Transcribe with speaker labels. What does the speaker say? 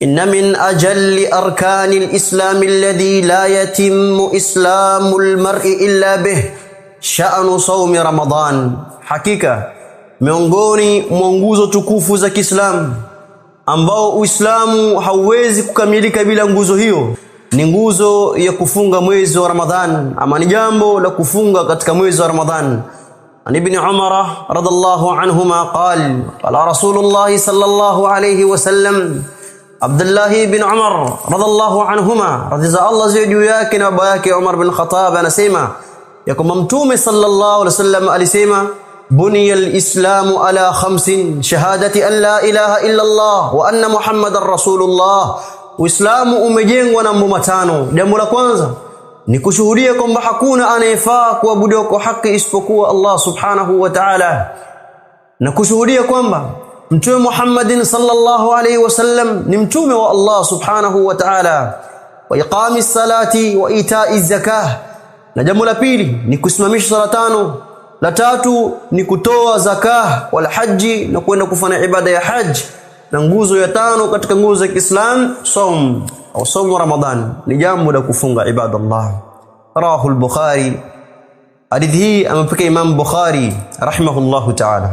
Speaker 1: إن من أجل أركان الإسلام الذي لا يتم إسلام المرء إلا به شأن صوم رمضان. Hakika miongoni mwa nguzo tukufu za Kiislamu ambao Uislamu hauwezi kukamilika bila nguzo hiyo ni nguzo ya kufunga mwezi wa Ramadhan, ama ni jambo la kufunga katika mwezi wa Ramadhan. An Ibn Umar radhiallahu anhuma qala Rasulullah sallallahu alayhi wasallam, Abdullah ibn Umar radhiallahu anhuma, radhiya Allah ziwe juu yake na baba yake Umar bin Khattab, anasema ya kwamba Mtume sallallahu alayhi wasallam alisema, buniya al-islamu ala khamsin, shahadati an la ilaha illa Allah wa anna Muhammadar Rasulullah. Uislamu umejengwa na mambo matano. Jambo la kwanza ni kushuhudia kwamba hakuna anayefaa kuabudiwa kwa haki isipokuwa Allah subhanahu wa ta'ala, na kushuhudia kwamba Mtume Muhammadin sallallahu alayhi wasallam ni mtume wa Allah subhanahu wa ta'ala, wa iqamis salati wa ita'iz zakah. Na jambo la pili ni kusimamisha sala tano. La tatu ni kutoa zakah wal haji, na kwenda kufanya ibada ya haji. Na nguzo ya tano katika nguzo za Kiislam saum au saumu Ramadhan, ni jambo la kufunga ibadallah. Rawahu al-Bukhari. Hadithi hii amepokea Imam Bukhari rahimahullahu ta'ala.